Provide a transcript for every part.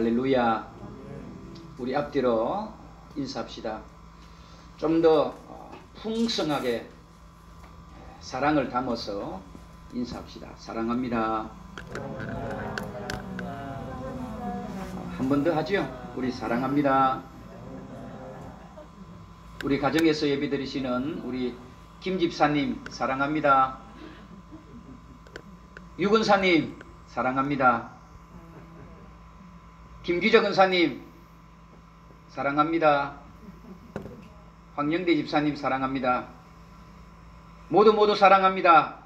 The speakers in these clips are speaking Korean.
할렐루야. 우리 앞뒤로 인사합시다. 좀 더 풍성하게 사랑을 담아서 인사합시다. 사랑합니다. 한 번 더 하죠. 우리 사랑합니다. 우리 가정에서 예배드리시는 우리 김집사님 사랑합니다. 유근사님 사랑합니다. 김규적 은사님 사랑합니다. 황영대 집사님 사랑합니다. 모두 사랑합니다.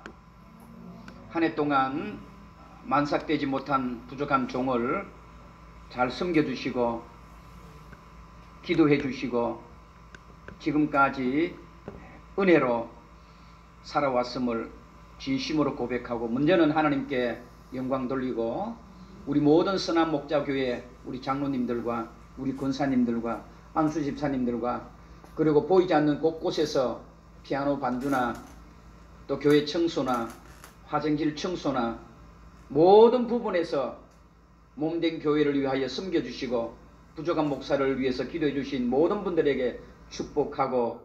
한 해 동안 만삭되지 못한 부족한 종을 잘 섬겨주시고 기도해 주시고 지금까지 은혜로 살아왔음을 진심으로 고백하고 먼저는 하나님께 영광 돌리고 우리 모든 선한 목자교회 우리 장로님들과 우리 권사님들과 안수 집사님들과 그리고 보이지 않는 곳곳에서 피아노 반주나 또 교회 청소나 화장실 청소나 모든 부분에서 몸된 교회를 위하여 섬겨주시고 부족한 목사를 위해서 기도해 주신 모든 분들에게 축복하고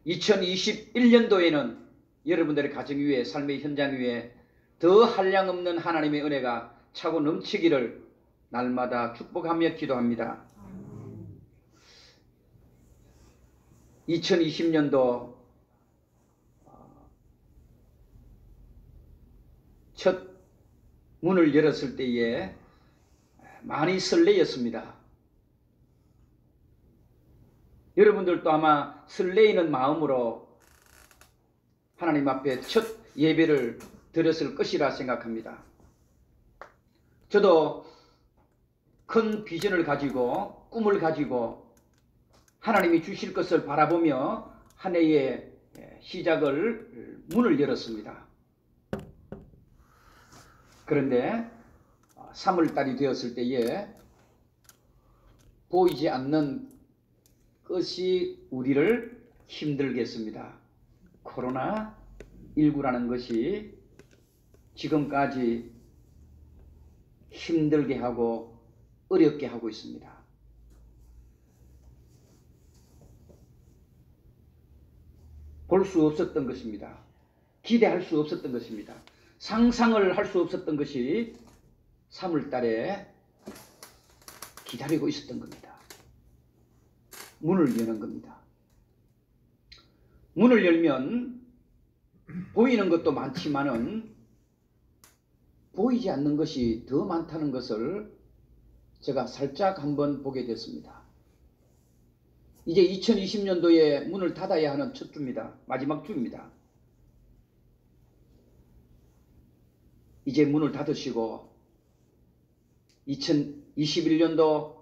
2021년도에는 여러분들의 가정 위에 삶의 현장 위에 더 한량없는 하나님의 은혜가 차고 넘치기를 날마다 축복하며 기도합니다. 2020년도 첫 문을 열었을 때에 많이 설레었습니다. 여러분들도 아마 설레이는 마음으로 하나님 앞에 첫 예배를 드렸을 것이라 생각합니다. 저도 큰 비전을 가지고 꿈을 가지고 하나님이 주실 것을 바라보며 한 해의 시작을 문을 열었습니다. 그런데 3월달이 되었을 때에 보이지 않는 것이 우리를 힘들게 했습니다. 코로나19라는 것이 지금까지 힘들게 하고 어렵게 하고 있습니다. 볼 수 없었던 것입니다. 기대할 수 없었던 것입니다. 상상을 할 수 없었던 것이 3월 달에 기다리고 있었던 겁니다. 문을 여는 겁니다. 문을 열면 보이는 것도 많지만은 보이지 않는 것이 더 많다는 것을 제가 살짝 한번 보게 됐습니다. 이제 2020년도에 문을 닫아야 하는 첫 주입니다. 마지막 주입니다. 이제 문을 닫으시고 2021년도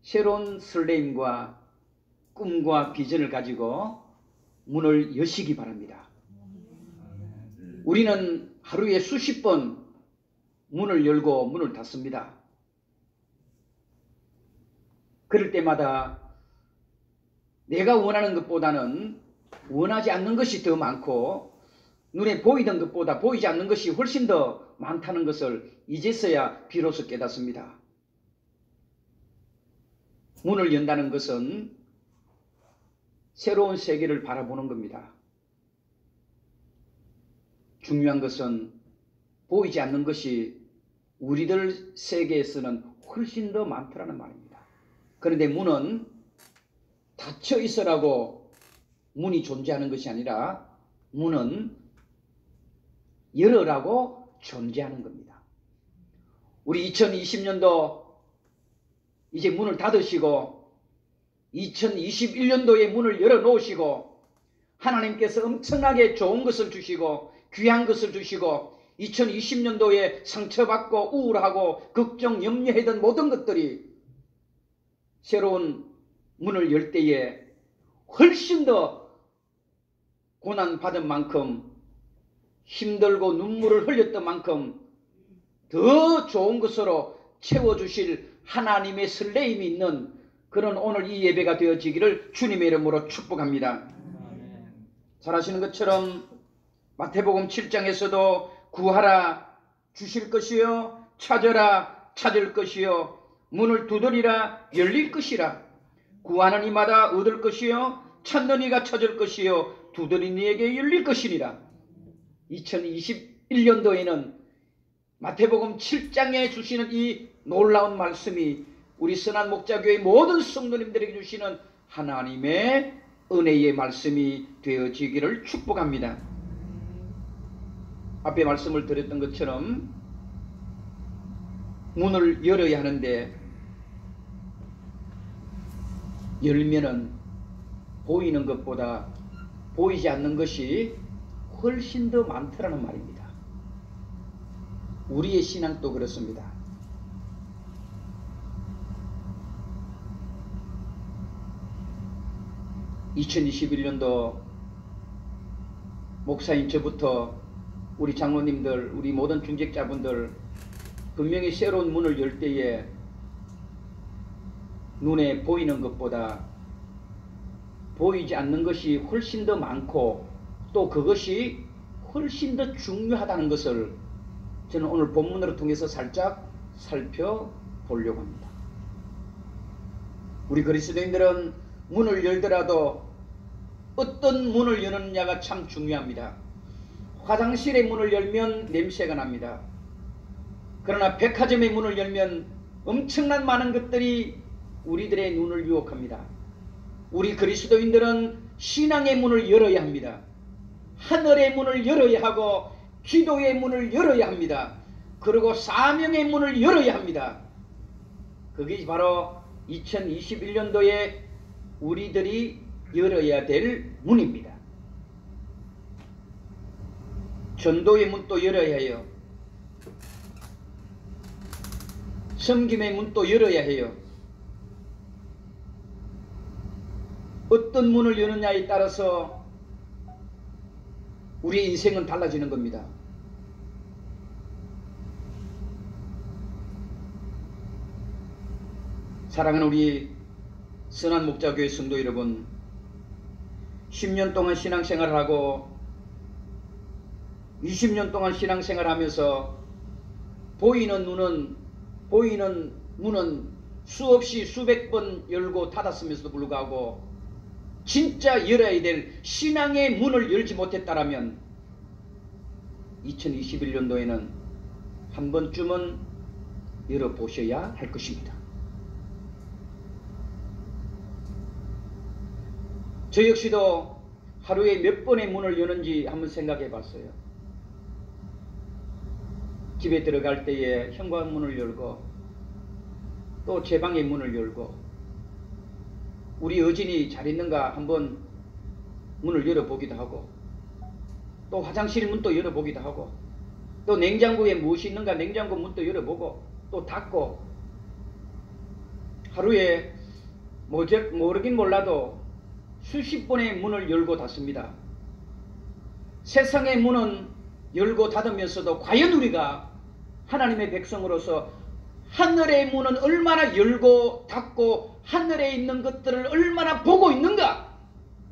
새로운 설레임과 꿈과 비전을 가지고 문을 여시기 바랍니다. 우리는 하루에 수십 번 문을 열고 문을 닫습니다. 그럴 때마다 내가 원하는 것보다는 원하지 않는 것이 더 많고 눈에 보이던 것보다 보이지 않는 것이 훨씬 더 많다는 것을 이제서야 비로소 깨닫습니다. 문을 연다는 것은 새로운 세계를 바라보는 겁니다. 중요한 것은 보이지 않는 것이 우리들 세계에서는 훨씬 더 많더라는 말입니다. 그런데 문은 닫혀 있으라고 문이 존재하는 것이 아니라 문은 열어라고 존재하는 겁니다. 우리 2020년도 이제 문을 닫으시고 2021년도에 문을 열어 놓으시고 하나님께서 엄청나게 좋은 것을 주시고 귀한 것을 주시고 2020년도에 상처받고 우울하고 걱정 염려했던 모든 것들이 새로운 문을 열 때에 훨씬 더 고난받은 만큼 힘들고 눈물을 흘렸던 만큼 더 좋은 것으로 채워주실 하나님의 설레임이 있는 그런 오늘 이 예배가 되어지기를 주님의 이름으로 축복합니다. 잘 아시는 것처럼 마태복음 7장에서도 구하라 주실 것이요 찾으라 찾을 것이요 문을 두드리라 열릴 것이라. 구하는 이마다 얻을 것이요 찾는 이가 찾을 것이요 두드린 이에게 열릴 것이니라. 2021년도에는 마태복음 7장에 주시는 이 놀라운 말씀이 우리 선한 목자교회 모든 성도님들에게 주시는 하나님의 은혜의 말씀이 되어지기를 축복합니다. 앞에 말씀을 드렸던 것처럼 문을 열어야 하는데 열면은 보이는 것보다 보이지 않는 것이 훨씬 더 많더라는 말입니다. 우리의 신앙도 그렇습니다. (2021년도) 목사인 저부터 우리 장로님들, 우리 모든 중직자분들 분명히 새로운 문을 열 때에 눈에 보이는 것보다 보이지 않는 것이 훨씬 더 많고 또 그것이 훨씬 더 중요하다는 것을 저는 오늘 본문으로 통해서 살짝 살펴보려고 합니다. 우리 그리스도인들은 문을 열더라도 어떤 문을 여느냐가 참 중요합니다. 화장실의 문을 열면 냄새가 납니다. 그러나 백화점의 문을 열면 엄청난 많은 것들이 우리들의 눈을 유혹합니다. 우리 그리스도인들은 신앙의 문을 열어야 합니다. 하늘의 문을 열어야 하고 기도의 문을 열어야 합니다. 그리고 사명의 문을 열어야 합니다. 그게 바로 2021년도에 우리들이 열어야 될 문입니다. 전도의 문도 열어야 해요. 섬김의 문도 열어야 해요. 어떤 문을 여느냐에 따라서 우리의 인생은 달라지는 겁니다. 사랑하는 우리 선한 목자교회 성도 여러분, 10년 동안 신앙생활을 하고 20년 동안 신앙생활을 하면서 보이는 문은 수없이 수백 번 열고 닫았으면서도 불구하고 진짜 열어야 될 신앙의 문을 열지 못했다라면 2021년도에는 한 번쯤은 열어보셔야 할 것입니다. 저 역시도 하루에 몇 번의 문을 여는지 한번 생각해 봤어요. 집에 들어갈 때에 현관문을 열고 또 제 방의 문을 열고 우리 여진이 잘 있는가 한번 문을 열어보기도 하고 또 화장실 문도 열어보기도 하고 또 냉장고에 무엇이 있는가 냉장고 문도 열어보고 또 닫고 하루에 모르긴 몰라도 수십 번의 문을 열고 닫습니다. 세상의 문은 열고 닫으면서도 과연 우리가 하나님의 백성으로서 하늘의 문은 얼마나 열고 닫고 하늘에 있는 것들을 얼마나 보고 있는가?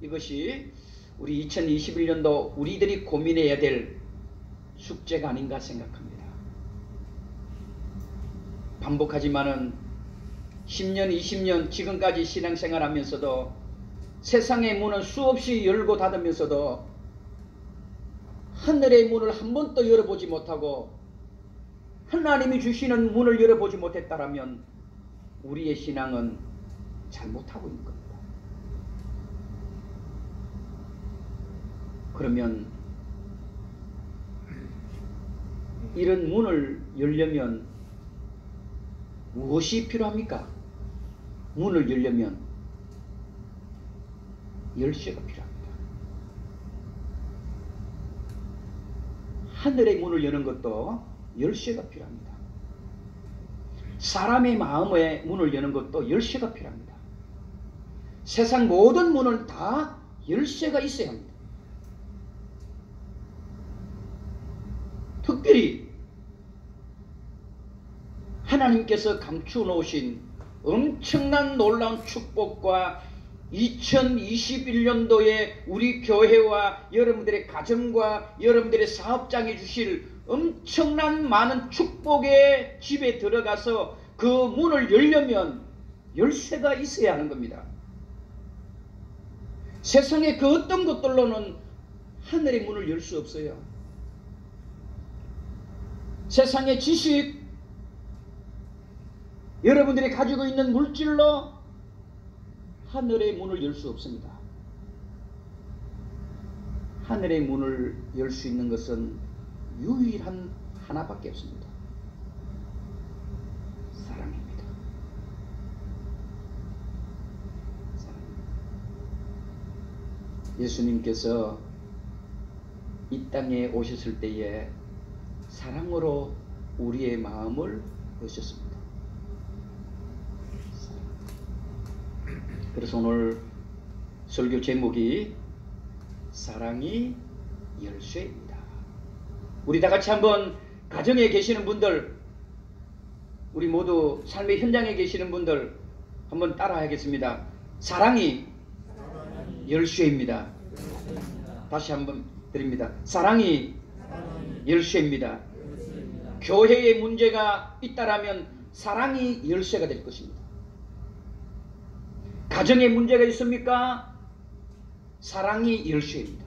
이것이 우리 2021년도 우리들이 고민해야 될 숙제가 아닌가 생각합니다. 반복하지만은 10년, 20년 지금까지 신앙생활하면서도 세상의 문은 수없이 열고 닫으면서도 하늘의 문을 한 번도 열어보지 못하고 하나님이 주시는 문을 열어보지 못했다라면 우리의 신앙은 잘못하고 있는 겁니다. 그러면 이런 문을 열려면 무엇이 필요합니까? 문을 열려면 열쇠가 필요합니다. 하늘의 문을 여는 것도 열쇠가 필요합니다. 사람의 마음의 문을 여는 것도 열쇠가 필요합니다. 세상 모든 문은 다 열쇠가 있어야 합니다. 특별히 하나님께서 감추어 놓으신 엄청난 놀라운 축복과 2021년도에 우리 교회와 여러분들의 가정과 여러분들의 사업장에 주실 엄청난 많은 축복의 집에 들어가서 그 문을 열려면 열쇠가 있어야 하는 겁니다. 세상의 그 어떤 것들로는 하늘의 문을 열 수 없어요. 세상의 지식, 여러분들이 가지고 있는 물질로 하늘의 문을 열 수 없습니다. 하늘의 문을 열 수 있는 것은 유일한 하나밖에 없습니다. 사랑입니다. 사랑입니다. 예수님께서 이 땅에 오셨을 때에 사랑으로 우리의 마음을 여셨습니다. 그래서 오늘 설교 제목이 사랑이 열쇠입니다. 우리 다 같이 한번 가정에 계시는 분들, 우리 모두 삶의 현장에 계시는 분들 한번 따라 하겠습니다. 사랑이 열쇠입니다. 다시 한번 드립니다. 사랑이 열쇠입니다. 교회에 문제가 있다라면 사랑이 열쇠가 될 것입니다. 가정에 문제가 있습니까? 사랑이 열쇠입니다.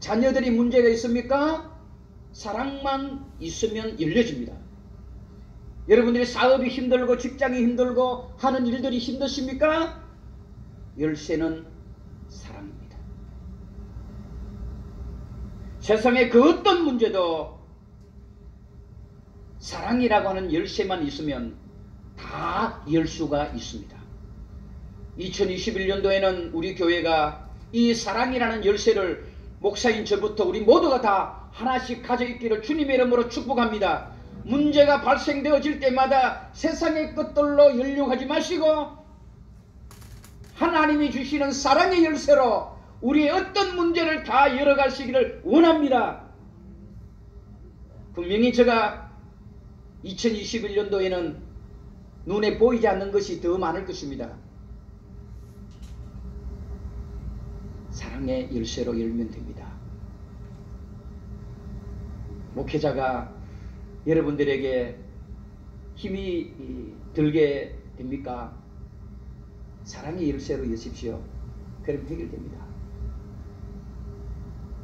자녀들이 문제가 있습니까? 사랑만 있으면 열려집니다. 여러분들이 사업이 힘들고 직장이 힘들고 하는 일들이 힘드십니까? 열쇠는 사랑입니다. 세상의 그 어떤 문제도 사랑이라고 하는 열쇠만 있으면 다 열 수가 있습니다. 2021년도에는 우리 교회가 이 사랑이라는 열쇠를 목사인 저부터 우리 모두가 다 하나씩 가져 있기를 주님의 이름으로 축복합니다. 문제가 발생되어질 때마다 세상의 것들로 연령하지 마시고 하나님이 주시는 사랑의 열쇠로 우리의 어떤 문제를 다 열어가시기를 원합니다. 분명히 제가 2021년도에는 눈에 보이지 않는 것이 더 많을 것입니다. 사랑의 열쇠로 열면 됩니다. 목회자가 여러분들에게 힘이 들게 됩니까? 사랑의 열쇠로 여십시오. 그럼 해결됩니다.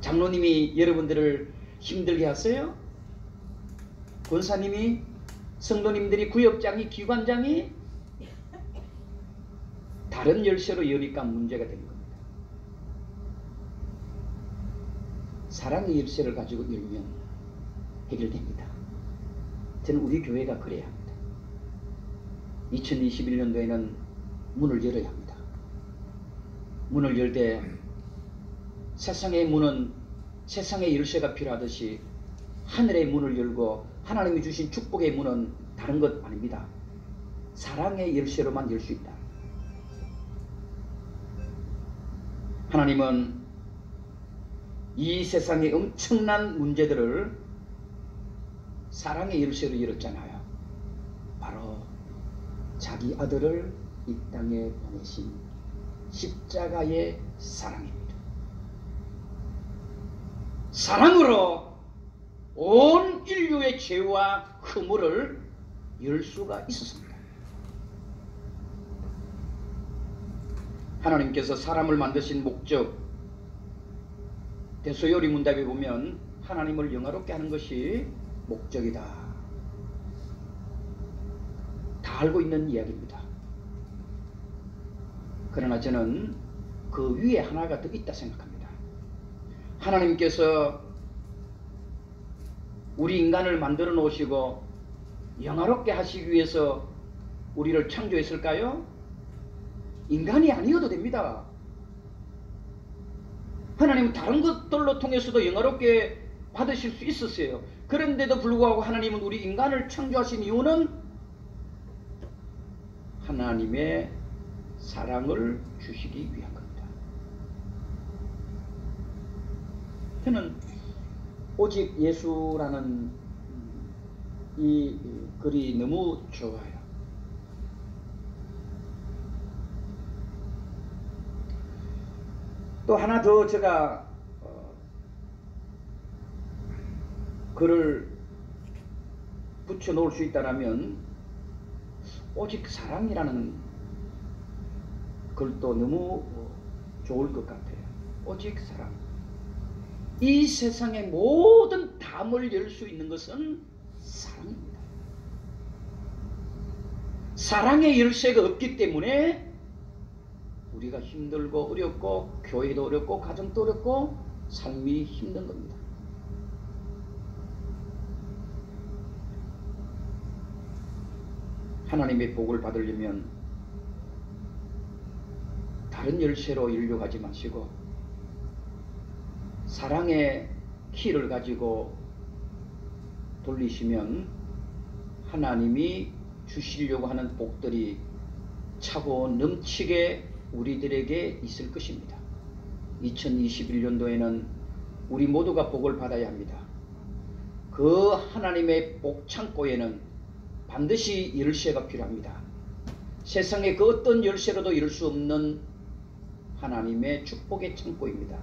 장로님이 여러분들을 힘들게 하세요? 권사님이, 성도님들이, 구역장이, 기관장이 다른 열쇠로 여니까 문제가 되는 겁니다. 사랑의 열쇠를 가지고 열면 해결됩니다. 저는 우리 교회가 그래야 합니다. 2021년도에는 문을 열어야 합니다. 문을 열 때 세상의 문은 세상의 열쇠가 필요하듯이 하늘의 문을 열고 하나님이 주신 축복의 문은 다른 것 아닙니다. 사랑의 열쇠로만 열 수 있다. 하나님은 이 세상의 엄청난 문제들을 사랑의 열쇠로 열었잖아요. 바로 자기 아들을 이 땅에 보내신 십자가의 사랑입니다. 사랑으로 온 인류의 죄와 허물을 열 수가 있었습니다. 하나님께서 사람을 만드신 목적, 대소요리 문답에 보면 하나님을 영화롭게 하는 것이 목적이다. 다 알고 있는 이야기입니다. 그러나 저는 그 위에 하나가 더 있다 생각합니다. 하나님께서 우리 인간을 만들어 놓으시고 영화롭게 하시기 위해서 우리를 창조했을까요? 인간이 아니어도 됩니다. 하나님은 다른 것들로 통해서도 영화롭게 받으실 수 있었어요. 그런데도 불구하고 하나님은 우리 인간을 창조하신 이유는 하나님의 사랑을 주시기 위한 겁니다. 저는 오직 예수라는 이 글이 너무 좋아요. 또 하나 더 제가 글을 붙여 놓을 수 있다면 오직 사랑이라는 글도 너무 좋을 것 같아요. 오직 사랑. 이 세상의 모든 담을 열 수 있는 것은 사랑입니다. 사랑의 열쇠가 없기 때문에 우리가 힘들고 어렵고 교회도 어렵고 가정도 어렵고 삶이 힘든 겁니다. 하나님의 복을 받으려면 다른 열쇠로 열려가지 마시고 사랑의 키를 가지고 돌리시면 하나님이 주시려고 하는 복들이 차고 넘치게 우리들에게 있을 것입니다. 2021년도에는 우리 모두가 복을 받아야 합니다. 그 하나님의 복 창고에는 반드시 열쇠가 필요합니다. 세상의 그 어떤 열쇠로도 열 수 없는 하나님의 축복의 창고입니다.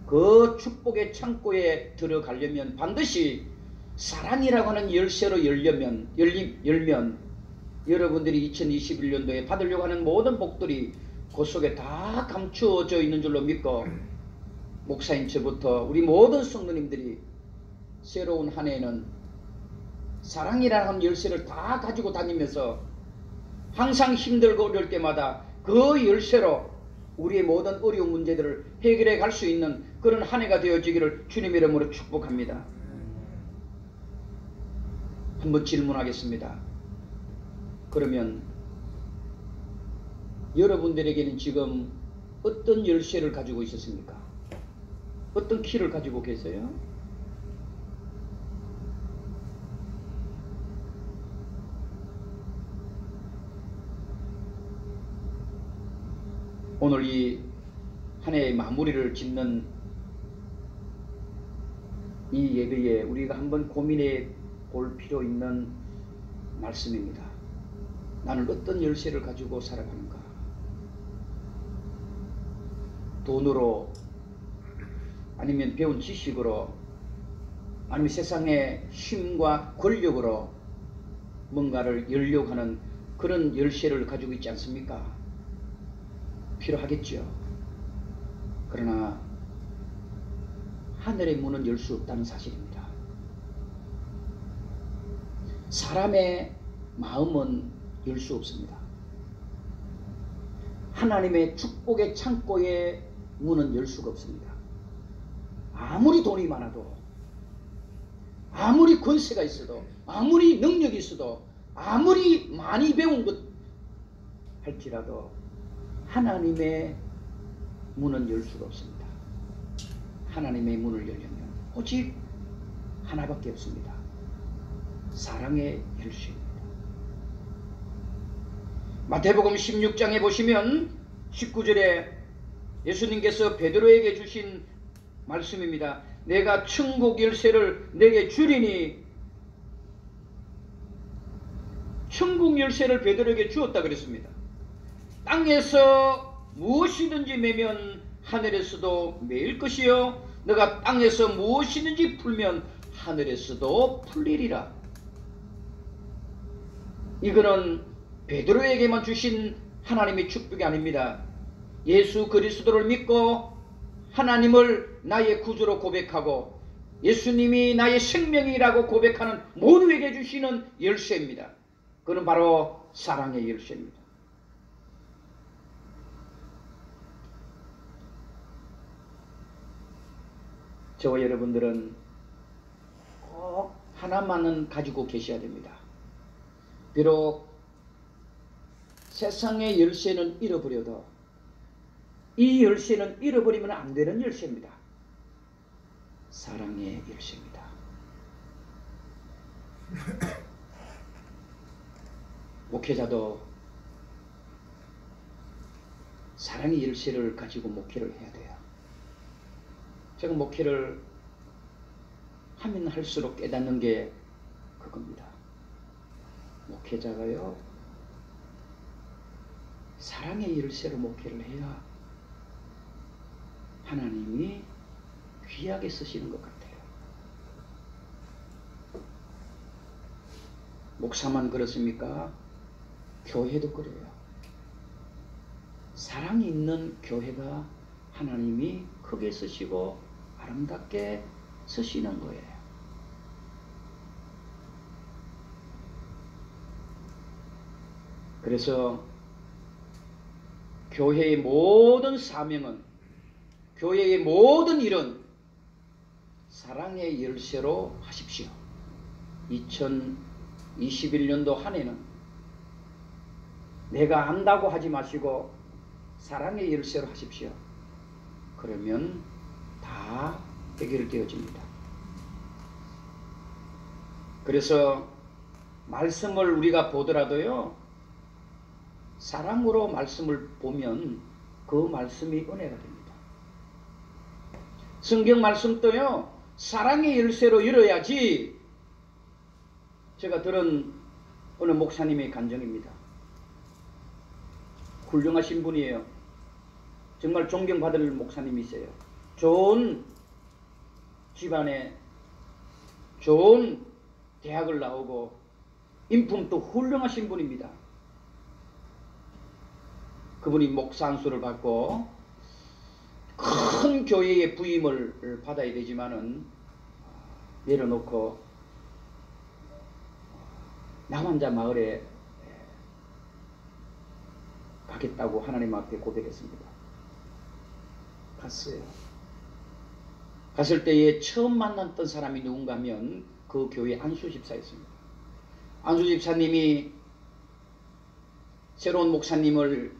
그 축복의 창고에 들어가려면 반드시 사랑이라고 하는 열쇠로 열면 여러분들이 2021년도에 받으려고 하는 모든 복들이 그 속에 다 감추어져 있는 줄로 믿고 목사인 저부터 우리 모든 성도님들이 새로운 한 해에는 사랑이라는 열쇠를 다 가지고 다니면서 항상 힘들고 어려울 때마다 그 열쇠로 우리의 모든 어려운 문제들을 해결해 갈 수 있는 그런 한 해가 되어지기를 주님의 이름으로 축복합니다. 한번 질문하겠습니다. 그러면 여러분들에게는 지금 어떤 열쇠를 가지고 있었습니까? 어떤 키를 가지고 계세요? 오늘 이 한 해의 마무리를 짓는 이 예배에 우리가 한번 고민해 볼 필요 있는 말씀입니다. 나는 어떤 열쇠를 가지고 살아가는가? 돈으로, 아니면 배운 지식으로, 아니면 세상의 힘과 권력으로 뭔가를 열려고 하는 그런 열쇠를 가지고 있지 않습니까? 필요하겠죠. 그러나 하늘의 문은 열 수 없다는 사실입니다. 사람의 마음은 열 수 없습니다. 하나님의 축복의 창고의 문은 열 수가 없습니다. 아무리 돈이 많아도, 아무리 권세가 있어도, 아무리 능력이 있어도, 아무리 많이 배운 것 할지라도 하나님의 문은 열 수가 없습니다. 하나님의 문을 열려면 오직 하나밖에 없습니다. 사랑의 열쇠입니다. 마태복음 16장에 보시면 19절에 예수님께서 베드로에게 주신 말씀입니다. 내가 천국 열쇠를 내게 주리니, 천국 열쇠를 베드로에게 주었다 그랬습니다. 땅에서 무엇이든지 매면 하늘에서도 매일 것이요 너가 땅에서 무엇이든지 풀면 하늘에서도 풀리리라. 이거는 베드로에게만 주신 하나님의 축복이 아닙니다. 예수 그리스도를 믿고 하나님을 나의 구주로 고백하고 예수님이 나의 생명이라고 고백하는 모두에게 주시는 열쇠입니다. 그는 바로 사랑의 열쇠입니다. 저와 여러분들은 꼭 하나만은 가지고 계셔야 됩니다. 비록 세상의 열쇠는 잃어버려도 이 열쇠는 잃어버리면 안 되는 열쇠입니다. 사랑의 열쇠입니다. 목회자도 사랑의 열쇠를 가지고 목회를 해야 돼요. 제가 목회를 하면 할수록 깨닫는 게 그겁니다. 목회자가요, 사랑의 열쇠로 목회를 해야 하나님이 귀하게 쓰시는 것 같아요. 목사만 그렇습니까? 교회도 그래요. 사랑이 있는 교회가 하나님이 크게 쓰시고 아름답게 쓰시는 거예요. 그래서 교회의 모든 사명은, 교회의 모든 일은 사랑의 열쇠로 하십시오. 2021년도 한 해는 내가 안다고 하지 마시고 사랑의 열쇠로 하십시오. 그러면 다 해결되어집니다. 그래서 말씀을 우리가 보더라도요, 사랑으로 말씀을 보면 그 말씀이 은혜가 됩니다. 성경 말씀도요, 사랑의 열쇠로 열어야지. 제가 들은 어느 목사님의 간증입니다. 훌륭하신 분이에요. 정말 존경받을 목사님이세요. 좋은 집안에 좋은 대학을 나오고 인품도 훌륭하신 분입니다. 그분이 목사 안수를 받고 큰 교회의 부임을 받아야 되지만은 내려놓고 남한자 마을에 가겠다고 하나님 앞에 고백했습니다. 갔어요. 갔을 때에 처음 만났던 사람이 누군가 하면 그 교회 안수 집사였습니다. 안수 집사님이 새로운 목사님을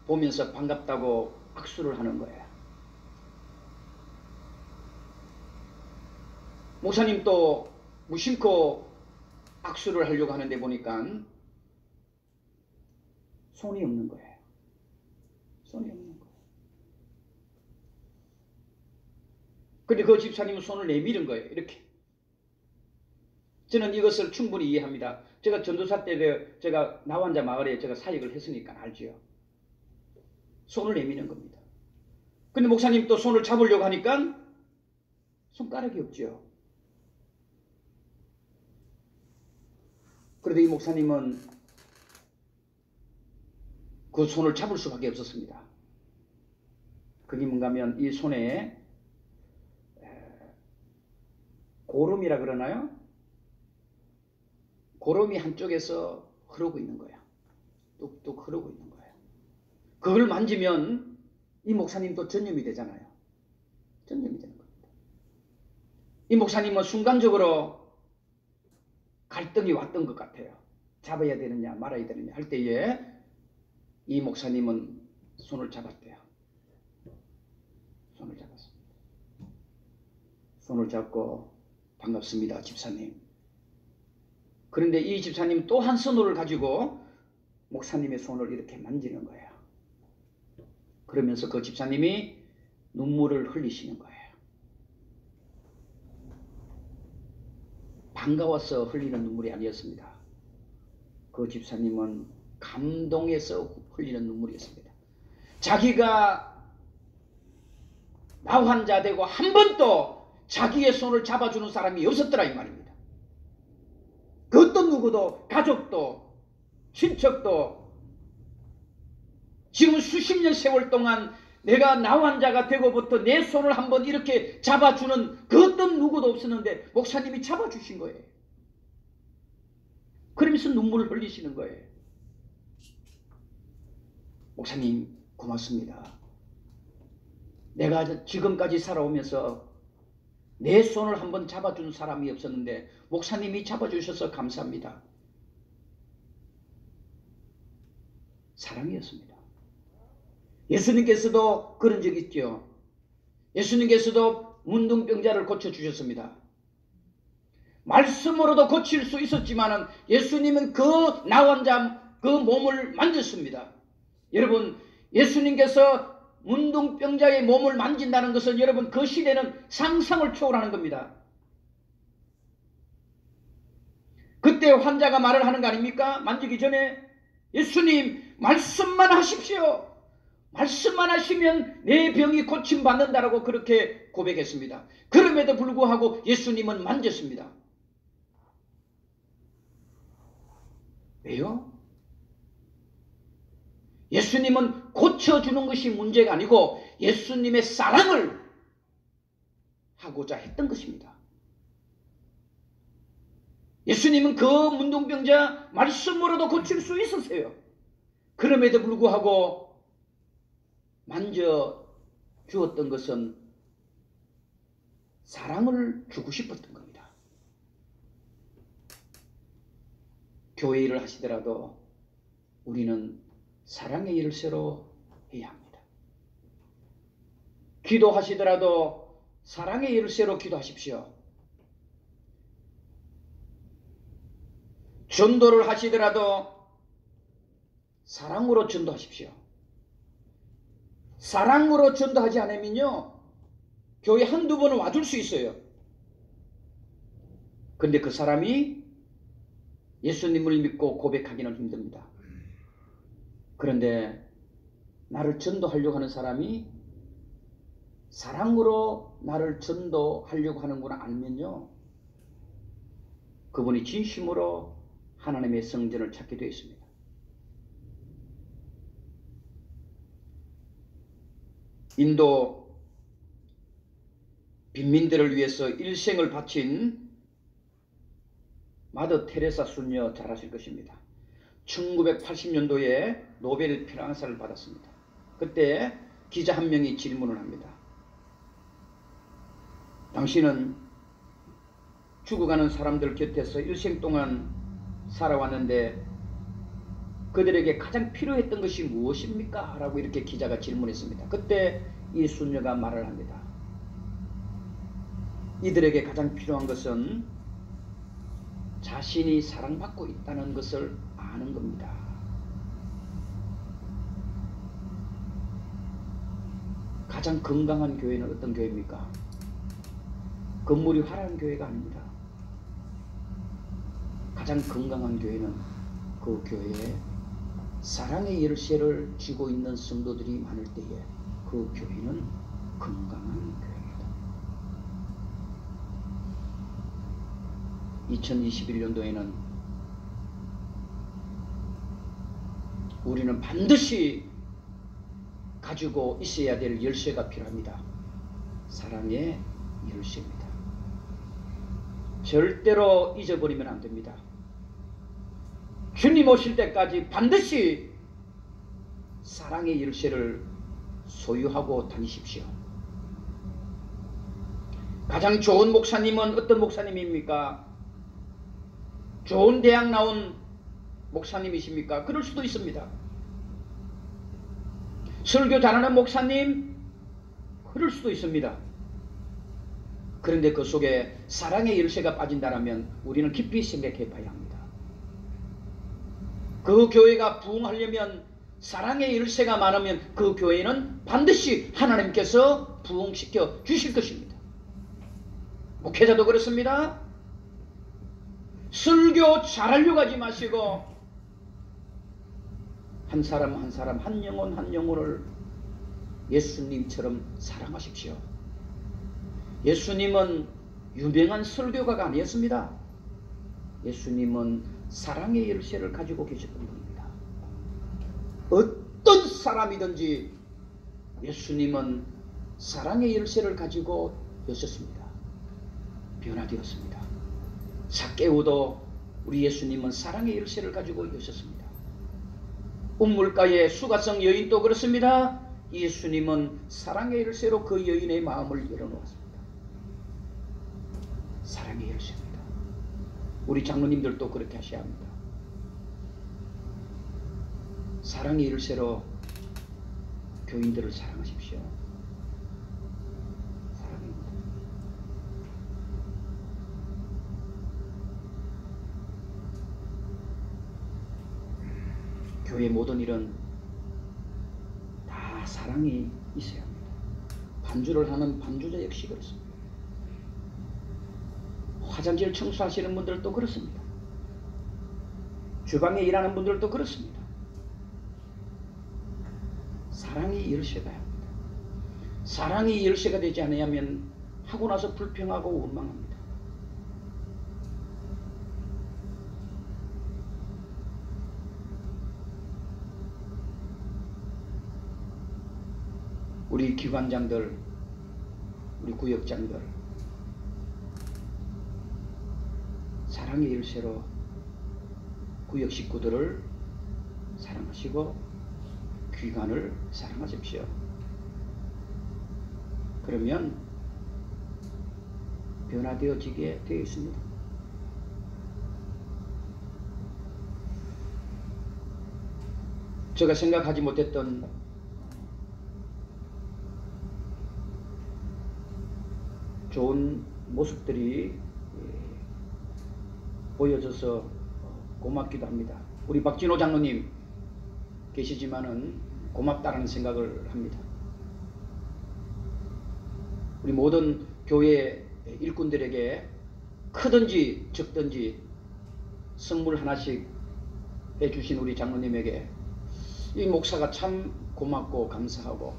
보면서 반갑다고 악수를 하는 거예요. 목사님 또 무심코 악수를 하려고 하는데 보니까 손이 없는 거예요. 손이 없는 거예요. 근데 그 집사님은 손을 내밀은 거예요. 이렇게. 저는 이것을 충분히 이해합니다. 제가 전도사 때 제가 나환자 마을에 제가 사역을 했으니까 알지요. 손을 내미는 겁니다. 근데 목사님 또 손을 잡으려고 하니까 손가락이 없죠. 그런데 이 목사님은 그 손을 잡을 수밖에 없었습니다. 그게 뭔가 하면 이 손에 고름이라 그러나요? 고름이 한쪽에서 흐르고 있는 거야. 뚝뚝 흐르고 있는 거야. 그걸 만지면 이 목사님도 전염이 되잖아요. 전염이 되는 겁니다. 이 목사님은 순간적으로 갈등이 왔던 것 같아요. 잡아야 되느냐 말아야 되느냐 할 때에 이 목사님은 손을 잡았대요. 손을 잡았습니다. 손을 잡고 반갑습니다, 집사님. 그런데 이 집사님 또 한 손을 가지고 목사님의 손을 이렇게 만지는 거예요. 그러면서 그 집사님이 눈물을 흘리시는 거예요. 반가워서 흘리는 눈물이 아니었습니다. 그 집사님은 감동해서 흘리는 눈물이었습니다. 자기가 나환자 되고 한 번도 자기의 손을 잡아주는 사람이 없었더라 이 말입니다. 그 어떤 누구도, 가족도, 친척도 지금 수십 년 세월 동안 내가 나환자가 되고부터 내 손을 한번 이렇게 잡아주는 그 어떤 누구도 없었는데 목사님이 잡아주신 거예요. 그러면서 눈물을 흘리시는 거예요. 목사님 고맙습니다. 내가 지금까지 살아오면서 내 손을 한번 잡아준 사람이 없었는데 목사님이 잡아주셔서 감사합니다. 사랑이었습니다. 예수님께서도 그런 적 있죠. 예수님께서도 문둥병자를 고쳐주셨습니다. 말씀으로도 고칠 수 있었지만 예수님은 그 나환자 그 몸을 만졌습니다. 여러분, 예수님께서 문둥병자의 몸을 만진다는 것은 여러분 그 시대는 상상을 초월하는 겁니다. 그때 환자가 말을 하는 거 아닙니까? 만지기 전에 예수님 말씀만 하십시오. 말씀만 하시면 내 병이 고침받는다라고 그렇게 고백했습니다. 그럼에도 불구하고 예수님은 만졌습니다. 왜요? 예수님은 고쳐주는 것이 문제가 아니고 예수님의 사랑을 하고자 했던 것입니다. 예수님은 그 문둥병자 말씀으로도 고칠 수 있었어요. 그럼에도 불구하고 만져 주었던 것은 사랑을 주고 싶었던 겁니다. 교회 일을 하시더라도 우리는 사랑의 일세로 해야 합니다. 기도하시더라도 사랑의 일세로 기도하십시오. 전도를 하시더라도 사랑으로 전도하십시오. 사랑으로 전도하지 않으면요, 교회 한두 번은 와줄 수 있어요. 근데 그 사람이 예수님을 믿고 고백하기는 힘듭니다. 그런데 나를 전도하려고 하는 사람이 사랑으로 나를 전도하려고 하는구나 알면요, 그분이 진심으로 하나님의 성전을 찾게 되어 있습니다. 인도 빈민들을 위해서 일생을 바친 마더 테레사 순녀 잘 아실 것입니다. 1980년도에 노벨 평화상을 받았습니다. 그때 기자 한 명이 질문을 합니다. 당신은 죽어가는 사람들 곁에서 일생 동안 살아왔는데 그들에게 가장 필요했던 것이 무엇입니까? 라고 이렇게 기자가 질문했습니다. 그때 이 순녀가 말을 합니다. 이들에게 가장 필요한 것은 자신이 사랑받고 있다는 것을 아는 겁니다. 가장 건강한 교회는 어떤 교회입니까? 건물이 화려한 교회가 아닙니다. 가장 건강한 교회는 그 교회에 사랑의 열쇠를 쥐고 있는 성도들이 많을 때에 그 교회는 건강한 교회입니다. 2021년도에는 우리는 반드시 가지고 있어야 될 열쇠가 필요합니다. 사랑의 열쇠입니다. 절대로 잊어버리면 안 됩니다. 주님 오실 때까지 반드시 사랑의 열쇠를 소유하고 다니십시오. 가장 좋은 목사님은 어떤 목사님입니까? 좋은 대학 나온 목사님이십니까? 그럴 수도 있습니다. 설교 잘하는 목사님? 그럴 수도 있습니다. 그런데 그 속에 사랑의 열쇠가 빠진다면 우리는 깊이 생각해 봐야 합니다. 그 교회가 부흥하려면 사랑의 열쇠가 많으면 그 교회는 반드시 하나님께서 부흥시켜 주실 것입니다. 목회자도 그렇습니다. 설교 잘하려고 하지 마시고 한 사람 한 사람 한 영혼 한 영혼을 예수님처럼 사랑하십시오. 예수님은 유명한 설교가가 아니었습니다. 예수님은 사랑의 열쇠를 가지고 계셨던 분입니다. 어떤 사람이든지 예수님은 사랑의 열쇠를 가지고 오셨습니다. 변화되었습니다. 삭개오도 우리 예수님은 사랑의 열쇠를 가지고 오셨습니다. 우물가의 수가성 여인도 그렇습니다. 예수님은 사랑의 열쇠로 그 여인의 마음을 열어놓았습니다. 사랑의 열쇠입니다. 우리 장로님들도 그렇게 하셔야 합니다. 사랑의 열쇠로 교인들을 사랑하십시오. 사랑입니다. 교회 모든 일은 다 사랑이 있어야 합니다. 반주를 하는 반주자 역시 그렇습니다. 화장실 청소하시는 분들도 그렇습니다. 주방에 일하는 분들도 그렇습니다. 사랑이 열쇠가 합니다. 사랑이 열쇠가 되지 않으면 하고 나서 불평하고 원망합니다. 우리 기관장들, 우리 구역장들 사랑의 열쇠로 구역 식구들을 사랑하시고 귀관을 사랑하십시오. 그러면 변화되어지게 되어 있습니다. 제가 생각하지 못했던 좋은 모습들이 보여져서 고맙기도 합니다. 우리 박진호 장로님 계시지만은 고맙다라는 생각을 합니다. 우리 모든 교회 일꾼들에게 크든지 적든지 선물 하나씩 해주신 우리 장로님에게 이 목사가 참 고맙고 감사하고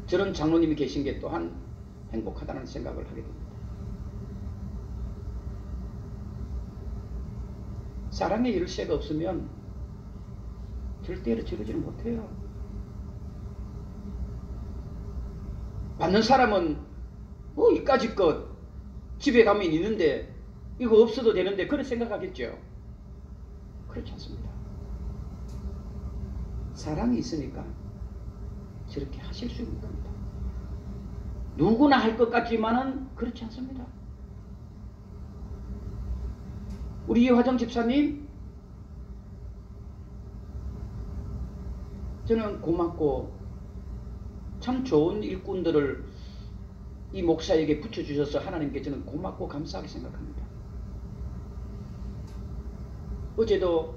저런 장로님이 계신 게 또한 행복하다는 생각을 하게 됩니다. 사랑의 열쇠가 없으면 절대로 지르지는 못해요. 받는 사람은 뭐 이까짓 것 집에 가면 있는데 이거 없어도 되는데 그렇게 생각하겠죠. 그렇지 않습니다. 사랑이 있으니까 저렇게 하실 수 있는 겁니다. 누구나 할 것 같지만은 그렇지 않습니다. 우리 이화정 집사님, 저는 고맙고 참 좋은 일꾼들을 이 목사에게 붙여주셔서 하나님께 저는 고맙고 감사하게 생각합니다. 어제도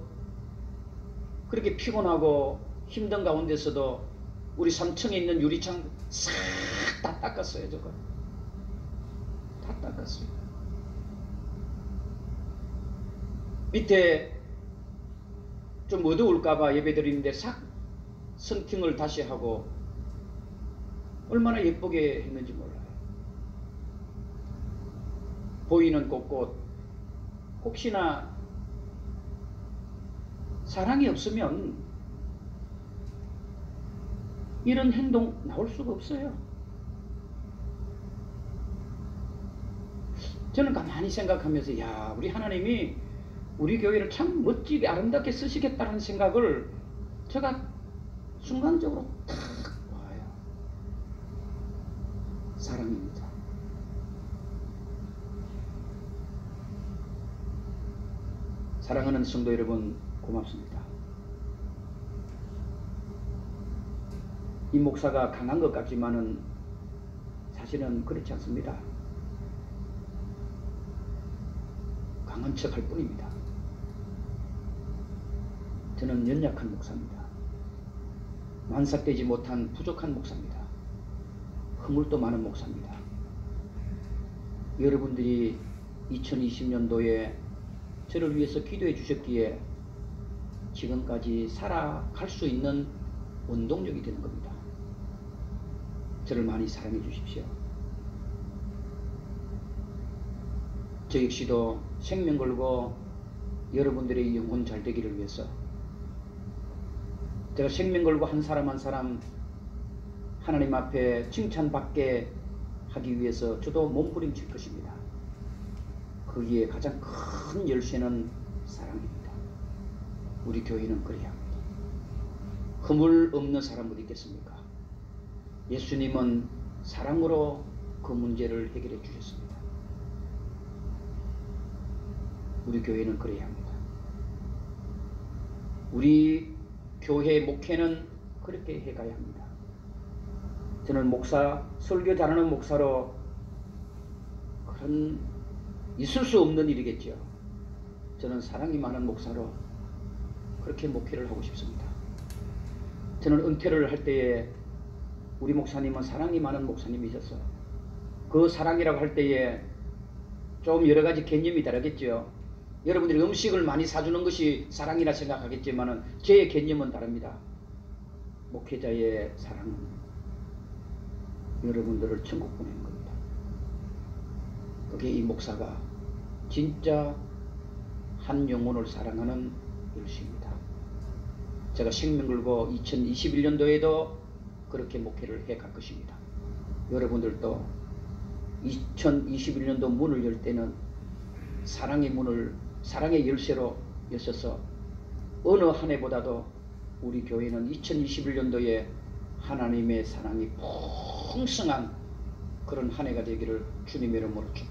그렇게 피곤하고 힘든 가운데서도 우리 3층에 있는 유리창 싹 다 닦았어요. 저거 다 닦았어요. 밑에 좀 어두울까봐 예배드리는데 싹 선팅을 다시 하고 얼마나 예쁘게 했는지 몰라요. 보이는 곳곳 혹시나 사랑이 없으면 이런 행동 나올 수가 없어요. 저는 가만히 생각하면서 야, 우리 하나님이 우리 교회를 참 멋지게 아름답게 쓰시겠다는 생각을 제가 순간적으로 탁 와요. 사랑입니다. 사랑하는 성도 여러분, 고맙습니다. 이 목사가 강한 것 같지만은 사실은 그렇지 않습니다. 강한 척 할 뿐입니다. 저는 연약한 목사입니다. 만삭되지 못한 부족한 목사입니다. 허물도 많은 목사입니다. 여러분들이 2020년도에 저를 위해서 기도해 주셨기에 지금까지 살아갈 수 있는 원동력이 되는 겁니다. 저를 많이 사랑해 주십시오. 저 역시도 생명 걸고 여러분들의 영혼 잘 되기를 위해서 제가 생명 걸고 한 사람 한 사람 하나님 앞에 칭찬받게 하기 위해서 저도 몸부림칠 것입니다. 거기에 가장 큰 열쇠는 사랑입니다. 우리 교회는 그래야 합니다. 허물 없는 사람 어디 있겠습니까? 예수님은 사랑으로 그 문제를 해결해 주셨습니다. 우리 교회는 그래야 합니다. 우리 교회 목회는 그렇게 해가야 합니다. 저는 목사, 설교 잘하는 목사로 그런 있을 수 없는 일이겠죠. 저는 사랑이 많은 목사로 그렇게 목회를 하고 싶습니다. 저는 은퇴를 할 때에 우리 목사님은 사랑이 많은 목사님이셔서 그 사랑이라고 할 때에 좀 여러 가지 개념이 다르겠죠. 여러분들이 음식을 많이 사주는 것이 사랑이라 생각하겠지만 제 개념은 다릅니다. 목회자의 사랑은 여러분들을 천국 보내는 겁니다. 그게 이 목사가 진짜 한 영혼을 사랑하는 열쇠입니다. 제가 생명 걸고 2021년도에도 그렇게 목회를 해 갈 것입니다. 여러분들도 2021년도 문을 열 때는 사랑의 문을 사랑의 열쇠로 여셔서 어느 한 해보다도 우리 교회는 2021년도에 하나님의 사랑이 풍성한 그런 한 해가 되기를 주님의 이름으로 축복합니다.